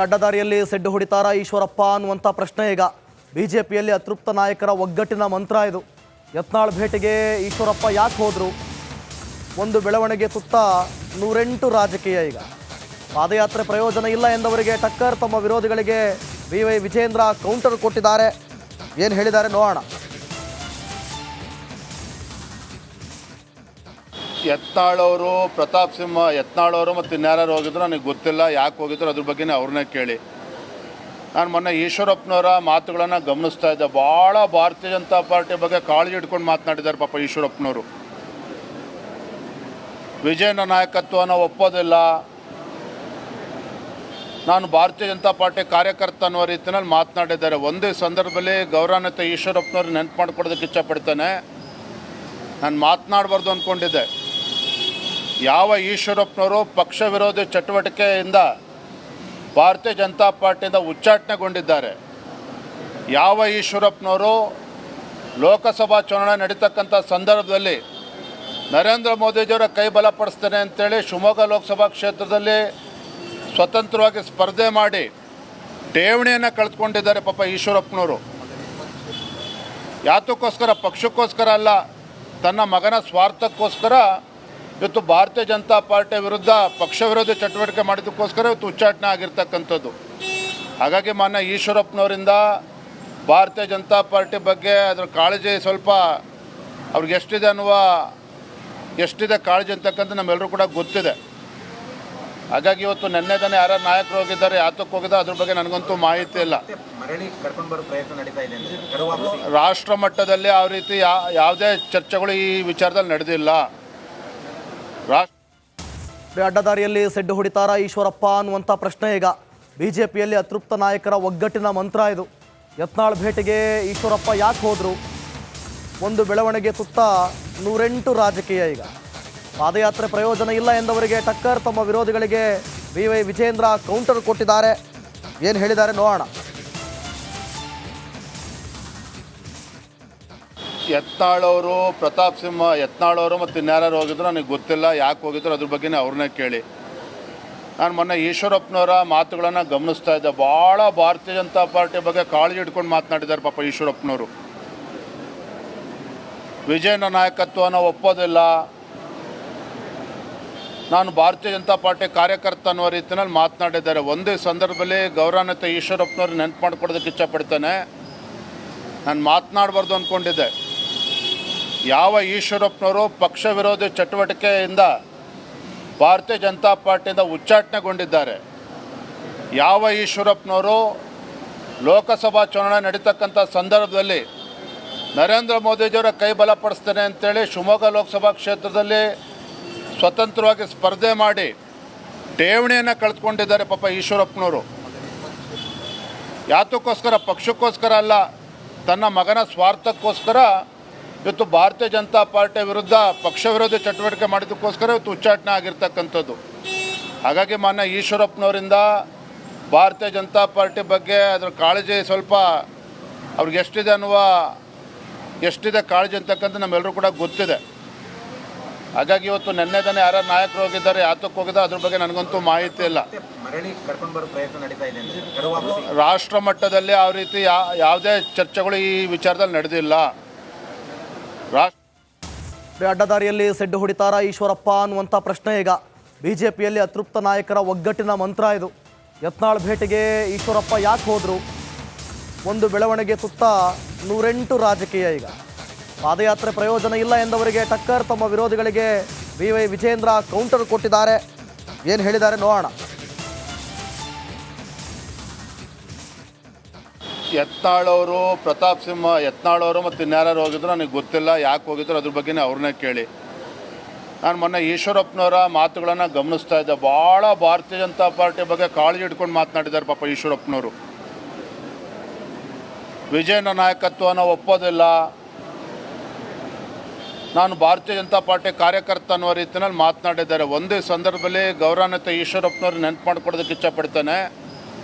ಅಡ್ಡದಾರಿಯಲ್ಲಿ ಸೆಡ್ಡು ಹೊಡಿತಾರ ಈಶ್ವರಪ್ಪ ಅನ್ನುವಂಥ ಪ್ರಶ್ನೆ ಈಗ ಬಿಜೆಪಿಯಲ್ಲಿ ಅತೃಪ್ತ ನಾಯಕರ ಒಗ್ಗಟ್ಟಿನ ಮಂತ್ರ ಇದು. ಯತ್ನಾಳ್ ಭೇಟಿಗೆ ಈಶ್ವರಪ್ಪ ಯಾಕೆ ಹೋದರು? ಒಂದು ಬೆಳವಣಿಗೆ ಸುತ್ತ 108 ರಾಜಕೀಯ. ಈಗ ಪಾದಯಾತ್ರೆ ಪ್ರಯೋಜನ ಇಲ್ಲ ಎಂದವರಿಗೆ ಟಕ್ಕರ್, ತಮ್ಮ ವಿರೋಧಿಗಳಿಗೆ ವಿ.ವೈ. ವಿಜೇಂದ್ರ ಕೌಂಟರ್ ಕೊಟ್ಟಿದ್ದಾರೆ. ಏನು ಹೇಳಿದ್ದಾರೆ ನೋಡೋಣ. ಯತ್ನಾಳವರು, ಪ್ರತಾಪ್ ಸಿಂಹ ಯತ್ನಾಳವರು ಮತ್ತು ಇನ್ಯಾರು ಹೋಗಿದ್ರು ನನಗೆ ಗೊತ್ತಿಲ್ಲ, ಯಾಕೆ ಹೋಗಿದ್ರು ಅದ್ರ ಬಗ್ಗೆನೇ ಅವ್ರನ್ನೇ ಕೇಳಿ. ನಾನು ಮೊನ್ನೆ ಈಶ್ವರಪ್ಪನವರ ಮಾತುಗಳನ್ನು ಗಮನಿಸ್ತಾ ಇದ್ದೆ. ಭಾಳ ಭಾರತೀಯ ಜನತಾ ಪಾರ್ಟಿ ಬಗ್ಗೆ ಕಾಳಜಿ ಇಟ್ಕೊಂಡು ಮಾತನಾಡಿದ್ದಾರೆ ಪಾಪ ಈಶ್ವರಪ್ಪನವರು. ವಿಜಯನ ನಾಯಕತ್ವನ ಒಪ್ಪೋದಿಲ್ಲ, ನಾನು ಭಾರತೀಯ ಜನತಾ ಪಾರ್ಟಿ ಕಾರ್ಯಕರ್ತ ಅನ್ನೋ ರೀತಿಯಲ್ಲಿ ಮಾತನಾಡಿದ್ದಾರೆ. ಒಂದೇ ಸಂದರ್ಭದಲ್ಲಿ ಗೌರವಾನ್ವಿತ ಈಶ್ವರಪ್ಪನವ್ರು ನೆನಪು ಮಾಡ್ಕೊಡೋದಕ್ಕೆ ಇಷ್ಟಪಡ್ತೇನೆ. ನಾನು ಮಾತನಾಡಬಾರ್ದು ಅಂದ್ಕೊಂಡಿದ್ದೆ. ಯಾವ ಈಶ್ವರಪ್ಪನವರು ಪಕ್ಷ ವಿರೋಧಿ ಚಟುವಟಿಕೆಯಿಂದ ಭಾರತೀಯ ಜನತಾ ಪಾರ್ಟಿಯಿಂದ ಉಚ್ಚಾಟನೆಗೊಂಡಿದ್ದಾರೆ, ಯಾವ ಈಶ್ವರಪ್ಪನವರು ಲೋಕಸಭಾ ಚುನಾವಣೆ ನಡೀತಕ್ಕಂಥ ಸಂದರ್ಭದಲ್ಲಿ ನರೇಂದ್ರ ಮೋದಿಜಿಯವರ ಕೈ ಬಲಪಡಿಸ್ತೇನೆ ಅಂತೇಳಿ ಶಿವಮೊಗ್ಗ ಲೋಕಸಭಾ ಕ್ಷೇತ್ರದಲ್ಲಿ ಸ್ವತಂತ್ರವಾಗಿ ಸ್ಪರ್ಧೆ ಮಾಡಿ ಠೇವಣಿಯನ್ನು ಕಳೆದುಕೊಂಡಿದ್ದಾರೆ ಪಾಪ ಈಶ್ವರಪ್ಪನವರು. ಯಾತಕ್ಕೋಸ್ಕರ? ಪಕ್ಷಕ್ಕೋಸ್ಕರ ಅಲ್ಲ, ತನ್ನ ಮಗನ ಸ್ವಾರ್ಥಕ್ಕೋಸ್ಕರ ಇವತ್ತು ಭಾರತೀಯ ಜನತಾ ಪಾರ್ಟಿ ವಿರುದ್ಧ ಪಕ್ಷ ವಿರೋಧಿ ಚಟುವಟಿಕೆ ಮಾಡಿದ್ದಕ್ಕೋಸ್ಕರ ಇವತ್ತು ಉಚ್ಚಾಟನೆ ಆಗಿರ್ತಕ್ಕಂಥದ್ದು. ಹಾಗಾಗಿ ಮಾನ್ಯ ಈಶ್ವರಪ್ಪನವರಿಂದ ಭಾರತೀಯ ಜನತಾ ಪಾರ್ಟಿ ಬಗ್ಗೆ ಅದರ ಕಾಳಜಿ ಸ್ವಲ್ಪ ಅವ್ರಿಗೆ ಎಷ್ಟಿದೆ ಕಾಳಜಿ ಅಂತಕ್ಕಂಥ ನಮ್ಮೆಲ್ಲರೂ ಕೂಡ ಗೊತ್ತಿದೆ. ಹಾಗಾಗಿ ಇವತ್ತು ನೆನ್ನೆದನೇ ಯಾರು ನಾಯಕರು ಹೋಗಿದ್ದಾರೆ, ಯಾತಕ್ಕೆ ಹೋಗಿದ್ದಾರೆ ಅದ್ರ ಬಗ್ಗೆ ನನಗಂತೂ ಮಾಹಿತಿ ಇಲ್ಲ. ರಾಷ್ಟ್ರ ಮಟ್ಟದಲ್ಲಿ ಯಾವ ರೀತಿ ಯಾವುದೇ ಚರ್ಚೆಗಳು ಈ ವಿಚಾರದಲ್ಲಿ ನಡೆದಿಲ್ಲ. ಅಡ್ಡದಾರಿಯಲ್ಲಿ ಸೆಡ್ಡು ಹೊಡಿತಾರ ಈಶ್ವರಪ್ಪ ಅನ್ನುವಂಥ ಪ್ರಶ್ನೆ ಈಗ ಬಿಜೆಪಿಯಲ್ಲಿ ಅತೃಪ್ತ ನಾಯಕರ ಒಗ್ಗಟ್ಟಿನ ಮಂತ್ರ ಇದು. ಯತ್ನಾಳ್ ಭೇಟಿಗೆ ಈಶ್ವರಪ್ಪ ಯಾಕೆ ಹೋದರು? ಒಂದು ಬೆಳವಣಿಗೆ ಸುತ್ತ 108 ರಾಜಕೀಯ. ಈಗ ಪಾದಯಾತ್ರೆ ಪ್ರಯೋಜನ ಇಲ್ಲ ಎಂದವರಿಗೆ ಟಕ್ಕರ್, ತಮ್ಮ ವಿರೋಧಿಗಳಿಗೆ ವಿ.ವೈ. ವಿಜೇಂದ್ರ ಕೌಂಟರ್ ಕೊಟ್ಟಿದ್ದಾರೆ. ಏನು ಹೇಳಿದ್ದಾರೆ ನೋಡೋಣ. ಯತ್ನಾಳವರು, ಪ್ರತಾಪ್ ಸಿಂಹ ಯತ್ನಾಳವರು ಮತ್ತು ಇನ್ಯಾರು ಹೋಗಿದ್ರು ನನಗೆ ಗೊತ್ತಿಲ್ಲ, ಯಾಕೆ ಹೋಗಿದ್ರು ಅದ್ರ ಬಗ್ಗೆನೇ ಅವ್ರನ್ನೇ ಕೇಳಿ. ನಾನು ಮೊನ್ನೆ ಈಶ್ವರಪ್ಪನವರ ಮಾತುಗಳನ್ನು ಗಮನಿಸ್ತಾ ಇದ್ದೆ. ಭಾಳ ಭಾರತೀಯ ಜನತಾ ಪಾರ್ಟಿ ಬಗ್ಗೆ ಕಾಳಜಿ ಇಟ್ಕೊಂಡು ಮಾತನಾಡಿದ್ದಾರೆ ಪಾಪ ಈಶ್ವರಪ್ಪನವರು. ವಿಜಯನ ನಾಯಕತ್ವನ ಒಪ್ಪೋದಿಲ್ಲ, ನಾನು ಭಾರತೀಯ ಜನತಾ ಪಾರ್ಟಿ ಕಾರ್ಯಕರ್ತ ಅನ್ನೋ ರೀತಿಯಲ್ಲಿ ಮಾತನಾಡಿದ್ದಾರೆ. ಒಂದೇ ಸಂದರ್ಭದಲ್ಲಿ ಗೌರವಾನ್ವಿತ ಈಶ್ವರಪ್ಪನವ್ರು ನೆನಪು ಮಾಡ್ಕೊಡೋದಕ್ಕೆ ಇಷ್ಟಪಡ್ತೇನೆ. ನಾನು ಮಾತನಾಡಬಾರ್ದು ಅಂದ್ಕೊಂಡಿದ್ದೆ. ಯಾವ ಈಶ್ವರಪ್ಪನವರು ಪಕ್ಷ ವಿರೋಧಿ ಚಟುವಟಿಕೆಯಿಂದ ಭಾರತೀಯ ಜನತಾ ಪಾರ್ಟಿಯಿಂದ ಉಚ್ಚಾಟನೆಗೊಂಡಿದ್ದಾರೆ, ಯಾವ ಈಶ್ವರಪ್ಪನವರು ಲೋಕಸಭಾ ಚುನಾವಣೆ ನಡೀತಕ್ಕಂಥ ಸಂದರ್ಭದಲ್ಲಿ ನರೇಂದ್ರ ಮೋದಿಜಿಯವರ ಕೈ ಬಲಪಡಿಸ್ತೇನೆ ಅಂತೇಳಿ ಶಿವಮೊಗ್ಗ ಲೋಕಸಭಾ ಕ್ಷೇತ್ರದಲ್ಲಿ ಸ್ವತಂತ್ರವಾಗಿ ಸ್ಪರ್ಧೆ ಮಾಡಿ ಠೇವಣಿಯನ್ನು ಕಳೆದುಕೊಂಡಿದ್ದಾರೆ ಪಾಪ ಈಶ್ವರಪ್ಪನವರು. ಯಾತಕ್ಕೋಸ್ಕರ? ಪಕ್ಷಕ್ಕೋಸ್ಕರ ಅಲ್ಲ, ತನ್ನ ಮಗನ ಸ್ವಾರ್ಥಕ್ಕೋಸ್ಕರ ಇವತ್ತು ಭಾರತೀಯ ಜನತಾ ಪಾರ್ಟಿ ವಿರುದ್ಧ ಪಕ್ಷ ವಿರೋಧಿ ಚಟುವಟಿಕೆ ಮಾಡಿದ್ದಕ್ಕೋಸ್ಕರ ಇವತ್ತು ಉಚ್ಚಾಟನೆ ಆಗಿರ್ತಕ್ಕಂಥದ್ದು. ಹಾಗಾಗಿ ಮಾನ್ಯ ಈಶ್ವರಪ್ಪನವರಿಂದ ಭಾರತೀಯ ಜನತಾ ಪಾರ್ಟಿ ಬಗ್ಗೆ ಅದರ ಕಾಳಜಿ ಸ್ವಲ್ಪ ಅವ್ರಿಗೆ ಎಷ್ಟಿದೆ ಕಾಳಜಿ ಅಂತಕ್ಕಂಥ ನಮ್ಮೆಲ್ಲರೂ ಕೂಡ ಗೊತ್ತಿದೆ. ಹಾಗಾಗಿ ಇವತ್ತು ನೆನ್ನೆದನೇ ಯಾರು ನಾಯಕರು ಹೋಗಿದ್ದಾರೆ, ಯಾತಕ್ಕೆ ಹೋಗಿದ್ದಾರೆ ಅದ್ರ ಬಗ್ಗೆ ನನಗಂತೂ ಮಾಹಿತಿ ಇಲ್ಲ. ರಾಷ್ಟ್ರ ಮಟ್ಟದಲ್ಲಿ ಯಾವ ರೀತಿ ಯಾವುದೇ ಚರ್ಚೆಗಳು ಈ ವಿಚಾರದಲ್ಲಿ ನಡೆದಿಲ್ಲ. ಅಡ್ಡದಾರಿಯಲ್ಲಿ ಸೆಡ್ಡು ಹೊಡಿತಾರ ಈಶ್ವರಪ್ಪ ಅನ್ನುವಂಥ ಪ್ರಶ್ನೆ ಈಗ ಬಿಜೆಪಿಯಲ್ಲಿ ಅತೃಪ್ತ ನಾಯಕರ ಒಗ್ಗಟ್ಟಿನ ಮಂತ್ರ ಇದು. ಯತ್ನಾಳ್ ಭೇಟಿಗೆ ಈಶ್ವರಪ್ಪ ಯಾಕೆ ಹೋದರು? ಒಂದು ಬೆಳವಣಿಗೆ ಸುತ್ತ 108 ರಾಜಕೀಯ. ಈಗ ಪಾದಯಾತ್ರೆ ಪ್ರಯೋಜನ ಇಲ್ಲ ಎಂದವರಿಗೆ ಟಕ್ಕರ್, ತಮ್ಮ ವಿರೋಧಿಗಳಿಗೆ ವಿ.ವೈ. ವಿಜೇಂದ್ರ ಕೌಂಟರ್ ಕೊಟ್ಟಿದ್ದಾರೆ. ಏನು ಹೇಳಿದ್ದಾರೆ ನೋಡೋಣ. ಯತ್ನಾಳವರು, ಪ್ರತಾಪ್ ಸಿಂಹ ಯತ್ನಾಳವರು ಮತ್ತು ಇನ್ಯಾರು ಹೋಗಿದ್ರು ನನಗೆ ಗೊತ್ತಿಲ್ಲ, ಯಾಕೆ ಹೋಗಿದ್ರು ಅದ್ರ ಬಗ್ಗೆನೇ ಅವ್ರನ್ನೇ ಕೇಳಿ. ನಾನು ಮೊನ್ನೆ ಈಶ್ವರಪ್ಪನವರ ಮಾತುಗಳನ್ನು ಗಮನಿಸ್ತಾ ಇದ್ದೆ. ಭಾಳ ಭಾರತೀಯ ಜನತಾ ಪಾರ್ಟಿ ಬಗ್ಗೆ ಕಾಳಜಿ ಇಟ್ಕೊಂಡು ಮಾತನಾಡಿದ್ದಾರೆ ಪಾಪ ಈಶ್ವರಪ್ಪನವರು. ವಿಜಯನ ನಾಯಕತ್ವನ ಒಪ್ಪೋದಿಲ್ಲ, ನಾನು ಭಾರತೀಯ ಜನತಾ ಪಾರ್ಟಿ ಕಾರ್ಯಕರ್ತ ಅನ್ನೋ ರೀತಿಯಲ್ಲಿ ಮಾತನಾಡಿದ್ದಾರೆ. ಒಂದೇ ಸಂದರ್ಭದಲ್ಲಿ ಗೌರವಾನ್ವಿತ ಈಶ್ವರಪ್ಪನವ್ರು ನೆನಪು ಮಾಡ್ಕೊಡೋದಕ್ಕೆ ಇಷ್ಟಪಡ್ತೇನೆ.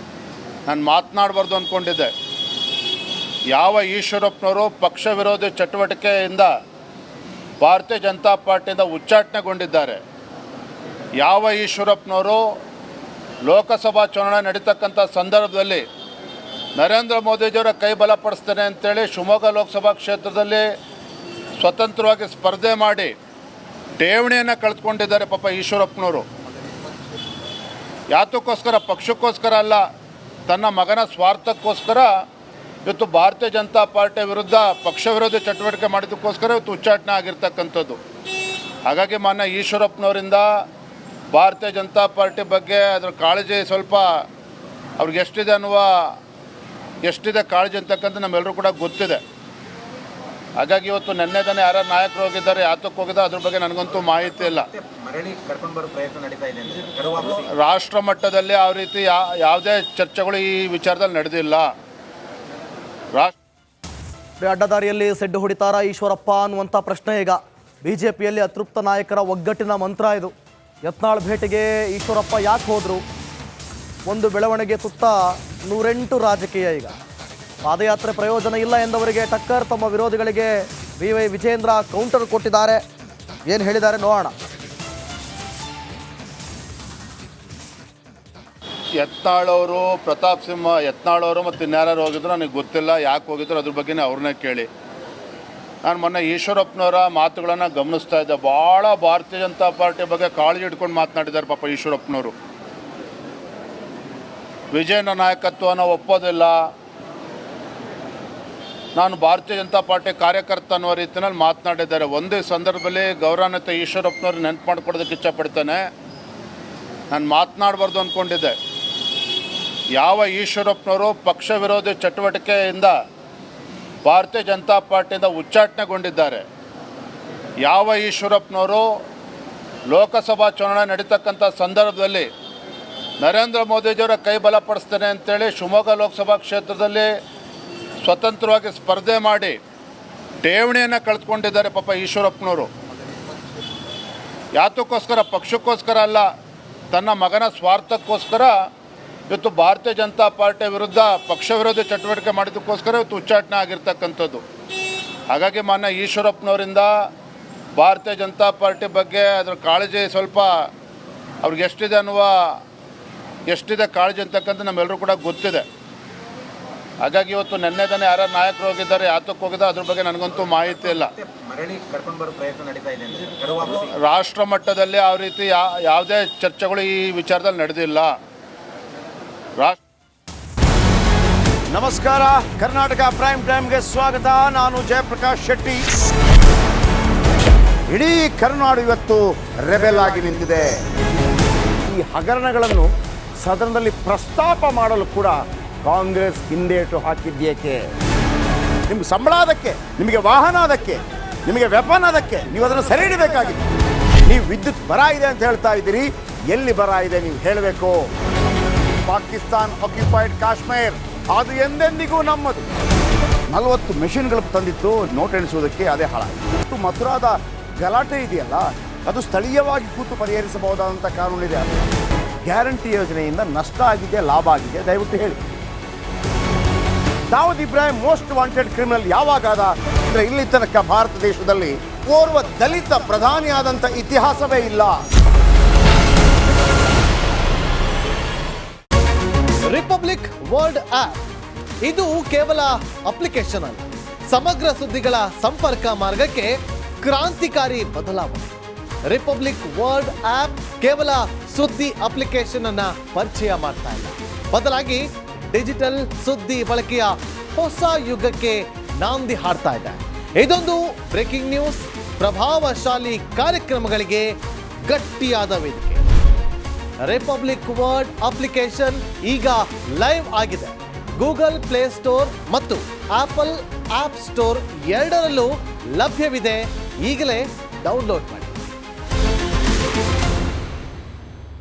ನಾನು ಮಾತನಾಡಬಾರ್ದು ಅಂದ್ಕೊಂಡಿದ್ದೆ. ಯಾವ ಈಶ್ವರಪ್ಪನವರು ಪಕ್ಷ ವಿರೋಧಿ ಚಟುವಟಿಕೆಯಿಂದ ಭಾರತೀಯ ಜನತಾ ಪಾರ್ಟಿಯಿಂದ ಉಚ್ಚಾಟನೆಗೊಂಡಿದ್ದಾರೆ, ಯಾವ ಈಶ್ವರಪ್ಪನವರು ಲೋಕಸಭಾ ಚುನಾವಣೆ ನಡೀತಕ್ಕಂಥ ಸಂದರ್ಭದಲ್ಲಿ ನರೇಂದ್ರ ಮೋದಿಜಿಯವರ ಕೈ ಬಲಪಡಿಸ್ತೇನೆ ಅಂತೇಳಿ ಶಿವಮೊಗ್ಗ ಲೋಕಸಭಾ ಕ್ಷೇತ್ರದಲ್ಲಿ ಸ್ವತಂತ್ರವಾಗಿ ಸ್ಪರ್ಧೆ ಮಾಡಿ ಠೇವಣಿಯನ್ನು ಕಳೆದುಕೊಂಡಿದ್ದಾರೆ ಪಾಪ ಈಶ್ವರಪ್ಪನವರು. ಯಾತಕ್ಕೋಸ್ಕರ? ಪಕ್ಷಕ್ಕೋಸ್ಕರ ಅಲ್ಲ, ತನ್ನ ಮಗನ ಸ್ವಾರ್ಥಕ್ಕೋಸ್ಕರ ಇವತ್ತು ಭಾರತೀಯ ಜನತಾ ಪಾರ್ಟಿ ವಿರುದ್ಧ ಪಕ್ಷ ವಿರೋಧಿ ಚಟುವಟಿಕೆ ಮಾಡಿದ್ದಕ್ಕೋಸ್ಕರ ಇವತ್ತು ಉಚ್ಚಾಟನೆ ಆಗಿರ್ತಕ್ಕಂಥದ್ದು. ಹಾಗಾಗಿ ಮಾನ್ಯ ಈಶ್ವರಪ್ಪನವರಿಂದ ಭಾರತೀಯ ಜನತಾ ಪಾರ್ಟಿ ಬಗ್ಗೆ ಅದರ ಕಾಳಜಿ ಸ್ವಲ್ಪ ಅವ್ರಿಗೆ ಎಷ್ಟಿದೆ ಕಾಳಜಿ ಅಂತಕ್ಕಂಥ ನಮ್ಮೆಲ್ಲರೂ ಕೂಡ ಗೊತ್ತಿದೆ. ಹಾಗಾಗಿ ಇವತ್ತು ನೆನ್ನೆ ತಾನೇ ಯಾರು ನಾಯಕರು ಹೋಗಿದ್ದಾರೆ, ಯಾತಕ್ಕೆ ಹೋಗಿದ್ದಾರೆ ಅದ್ರ ಬಗ್ಗೆ ನನಗಂತೂ ಮಾಹಿತಿ ಇಲ್ಲ. ರಾಷ್ಟ್ರ ಮಟ್ಟದಲ್ಲಿ ಯಾವ ರೀತಿ ಯಾವುದೇ ಚರ್ಚೆಗಳು ಈ ವಿಚಾರದಲ್ಲಿ ನಡೆದಿಲ್ಲ. ಅಡ್ಡದಾರಿಯಲ್ಲಿ ಸೆಡ್ಡು ಹೊಡಿತಾರ ಈಶ್ವರಪ್ಪ ಅನ್ನುವಂಥ ಪ್ರಶ್ನೆ ಈಗ. ಬಿಜೆಪಿಯಲ್ಲಿ ಅತೃಪ್ತ ನಾಯಕರ ಒಗ್ಗಟ್ಟಿನ ಮಂತ್ರ ಇದು. ಯತ್ನಾಳ್ ಭೇಟಿಗೆ ಈಶ್ವರಪ್ಪ ಯಾಕೆ ಹೋದರು? ಒಂದು ಬೆಳವಣಿಗೆ ಸುತ್ತ 108 ರಾಜಕೀಯ. ಈಗ ಪಾದಯಾತ್ರೆ ಪ್ರಯೋಜನ ಇಲ್ಲ ಎಂದವರಿಗೆ ಟಕ್ಕರ್, ತಮ್ಮ ವಿರೋಧಿಗಳಿಗೆ ವೈ ವಿಜೇಂದ್ರ ಕೌಂಟರ್ ಕೊಟ್ಟಿದ್ದಾರೆ. ಏನು ಹೇಳಿದ್ದಾರೆ ನೋಡೋಣ. ಯತ್ನಾಳವರು, ಪ್ರತಾಪ್ ಸಿಂಹ ಯತ್ನಾಳವರು ಮತ್ತು ಇನ್ಯಾರು ಹೋಗಿದ್ರು ನನಗೆ ಗೊತ್ತಿಲ್ಲ, ಯಾಕೆ ಹೋಗಿದ್ರು ಅದ್ರ ಬಗ್ಗೆನೇ ಅವ್ರನ್ನೇ ಕೇಳಿ. ನಾನು ಮೊನ್ನೆ ಈಶ್ವರಪ್ಪನವರ ಮಾತುಗಳನ್ನು ಗಮನಿಸ್ತಾ ಇದ್ದೆ. ಭಾಳ ಭಾರತೀಯ ಜನತಾ ಪಾರ್ಟಿ ಬಗ್ಗೆ ಕಾಳಜಿ ಇಟ್ಕೊಂಡು ಮಾತನಾಡಿದ್ದಾರೆ ಪಾಪ ಈಶ್ವರಪ್ಪನವರು. ವಿಜಯನ ನಾಯಕತ್ವನ ಒಪ್ಪೋದಿಲ್ಲ, ನಾನು ಭಾರತೀಯ ಜನತಾ ಪಾರ್ಟಿ ಕಾರ್ಯಕರ್ತ ಅನ್ನೋ ರೀತಿಯಲ್ಲಿ ಮಾತನಾಡಿದ್ದಾರೆ. ಒಂದೇ ಸಂದರ್ಭದಲ್ಲಿ ಗೌರವಾನ್ವಿತ ಈಶ್ವರಪ್ಪನವ್ರು ನೆನಪು ಮಾಡಿಕೊಡೋದಕ್ಕೆ ಇಷ್ಟಪಡ್ತೇನೆ. ನಾನು ಮಾತನಾಡಬಾರ್ದು ಅಂದ್ಕೊಂಡಿದ್ದೆ. ಯಾವ ಈಶ್ವರಪ್ಪನವರು ಪಕ್ಷ ವಿರೋಧಿ ಚಟುವಟಿಕೆಯಿಂದ ಭಾರತೀಯ ಜನತಾ ಪಾರ್ಟಿಯಿಂದ ಉಚ್ಚಾಟನೆಗೊಂಡಿದ್ದಾರೆ, ಯಾವ ಈಶ್ವರಪ್ಪನವರು ಲೋಕಸಭಾ ಚುನಾವಣೆ ನಡೀತಕ್ಕಂಥ ಸಂದರ್ಭದಲ್ಲಿ ನರೇಂದ್ರ ಮೋದಿಜಿಯವರ ಕೈ ಬಲಪಡಿಸ್ತೇನೆ ಅಂತೇಳಿ ಶಿವಮೊಗ್ಗ ಲೋಕಸಭಾ ಕ್ಷೇತ್ರದಲ್ಲಿ ಸ್ವತಂತ್ರವಾಗಿ ಸ್ಪರ್ಧೆ ಮಾಡಿ ಠೇವಣಿಯನ್ನು ಕಳೆದುಕೊಂಡಿದ್ದಾರೆ ಪಾಪ ಈಶ್ವರಪ್ಪನವರು. ಯಾತಕ್ಕೋಸ್ಕರ? ಪಕ್ಷಕ್ಕೋಸ್ಕರ ಅಲ್ಲ, ತನ್ನ ಮಗನ ಸ್ವಾರ್ಥಕ್ಕೋಸ್ಕರ ಇವತ್ತು ಭಾರತೀಯ ಜನತಾ ಪಾರ್ಟಿ ವಿರುದ್ಧ ಪಕ್ಷ ವಿರೋಧಿ ಚಟುವಟಿಕೆ ಮಾಡಿದ್ದಕ್ಕೋಸ್ಕರ ಇವತ್ತು ಉಚ್ಚಾಟನೆ ಆಗಿರ್ತಕ್ಕಂಥದ್ದು. ಹಾಗಾಗಿ ಮಾನ್ಯ ಈಶ್ವರಪ್ಪನವರಿಂದ ಭಾರತೀಯ ಜನತಾ ಪಾರ್ಟಿ ಬಗ್ಗೆ ಅದರ ಕಾಳಜಿ ಸ್ವಲ್ಪ ಅವ್ರಿಗೆ ಎಷ್ಟಿದೆ ಕಾಳಜಿ ಅಂತಕ್ಕಂಥ ನಮ್ಮೆಲ್ಲರೂ ಕೂಡ ಗೊತ್ತಿದೆ. ಹಾಗಾಗಿ ಇವತ್ತು ನೆನ್ನೆ ತಾನೇ ಯಾರು ನಾಯಕರು ಹೋಗಿದ್ದಾರೆ, ಯಾತಕ್ಕೆ ಹೋಗಿದ್ದಾರೆ ಅದ್ರ ಬಗ್ಗೆ ನನಗಂತೂ ಮಾಹಿತಿ ಇಲ್ಲ. ರಾಷ್ಟ್ರ ಮಟ್ಟದಲ್ಲಿ ಯಾವ ರೀತಿ ಯಾವುದೇ ಚರ್ಚೆಗಳು ಈ ವಿಚಾರದಲ್ಲಿ ನಡೆದಿಲ್ಲ. ನಮಸ್ಕಾರ, ಕರ್ನಾಟಕ ಪ್ರೈಮ್ ಟೈಮ್ಗೆ ಸ್ವಾಗತ. ನಾನು ಜಯಪ್ರಕಾಶ್ ಶೆಟ್ಟಿ. ಇಡೀ ಕರ್ನಾಡು ಇವತ್ತು ರೆಬೆಲ್ ಆಗಿ ನಿಂತಿದೆ. ಈ ಹಗರಣಗಳನ್ನು ಸದನದಲ್ಲಿ ಪ್ರಸ್ತಾಪ ಮಾಡಲು ಕೂಡ ಕಾಂಗ್ರೆಸ್ ಹಿಂದೇಟು ಹಾಕಿದ್ದೇಕೆ? ನಿಮ್ಗೆ ಸಂಬಳ ಅದಕ್ಕೆ, ನಿಮಗೆ ವಾಹನ ಅದಕ್ಕೆ, ನಿಮಗೆ ವೆಪನ್ ಅದಕ್ಕೆ, ನೀವು ಅದನ್ನು ಸೆರೆ ಹಿಡಬೇಕಾಗಿತ್ತು. ನೀವು ವಿದ್ಯುತ್ ಬರ ಇದೆ ಅಂತ ಹೇಳ್ತಾ ಇದ್ದೀರಿ, ಎಲ್ಲಿ ಬರ ಇದೆ ನೀವು ಹೇಳಬೇಕು. ಪಾಕಿಸ್ತಾನ್ ಆಕ್ಯುಪೈಡ್ ಕಾಶ್ಮೀರ್ ಅದು ಎಂದೆಂದಿಗೂ ನಮ್ಮದು. 40 ಮೆಷಿನ್ಗಳು ತಂದಿತ್ತು ನೋಟ್ ಎಣಿಸುವುದಕ್ಕೆ, ಅದೇ ಹಾಳಾಯಿತು. ಮಥುರಾದ ಗಲಾಟೆ ಇದೆಯಲ್ಲ, ಅದು ಸ್ಥಳೀಯವಾಗಿ ಕೂತು ಪರಿಹರಿಸಬಹುದಾದಂಥ ಕಾನೂನಿದೆ. ಗ್ಯಾರಂಟಿ ಯೋಜನೆಯಿಂದ ನಷ್ಟ ಆಗಿದೆ, ಲಾಭ ಆಗಿದೆ, ದಯವಿಟ್ಟು ಹೇಳಿ. Dawood Ibrahim most wanted criminal ಯಾವಾಗಾದ ಅಂದರೆ ಇಲ್ಲಿ ತನಕ ಭಾರತ ದೇಶದಲ್ಲಿ ಓರ್ವ ದಲಿತ ಪ್ರಧಾನಿಯಾದಂಥ ಇತಿಹಾಸವೇ ಇಲ್ಲ. ರಿಪಬ್ಲಿಕ್ ವರ್ಲ್ಡ್ ಆಪ್ ಇದು ಕೇವಲ ಅಪ್ಲಿಕೇಶನ್ ಅಲ್ಲ, ಸಮಗ್ರ ಸುದ್ದಿಗಳ ಸಂಪರ್ಕ ಮಾರ್ಗಕ್ಕೆ ಕ್ರಾಂತಿಕಾರಿ ಬದಲಾವಣೆ. ರಿಪಬ್ಲಿಕ್ ವರ್ಲ್ಡ್ ಆಪ್ ಕೇವಲ ಸುದ್ದಿ ಅಪ್ಲಿಕೇಶನ್ ಅನ್ನ ಪರಿಚಯ ಮಾಡ್ತಾ ಇಲ್ಲ, ಬದಲಾಗಿ ಡಿಜಿಟಲ್ ಸುದ್ದಿ ಬಳಕೆಯ ಹೊಸ ಯುಗಕ್ಕೆ ನಾಂದಿ ಹಾಡ್ತಾ ಇದೆ. ಇದೊಂದು ಬ್ರೇಕಿಂಗ್ ನ್ಯೂಸ್, ಪ್ರಭಾವಶಾಲಿ ಕಾರ್ಯಕ್ರಮಗಳಿಗೆ ಗಟ್ಟಿಯಾದ ವೇದಿಕೆ. ರಿಪಬ್ಲಿಕ್ ವರ್ಲ್ಡ್ ಅಪ್ಲಿಕೇಶನ್ ಈಗ ಲೈವ್ ಆಗಿದೆ. ಗೂಗಲ್ ಪ್ಲೇ ಸ್ಟೋರ್ ಮತ್ತು ಆಪಲ್ ಆಪ್ ಸ್ಟೋರ್ ಎರಡರಲ್ಲೂ ಲಭ್ಯವಿದೆ. ಈಗಲೇ ಡೌನ್ಲೋಡ್ ಮಾಡಿ.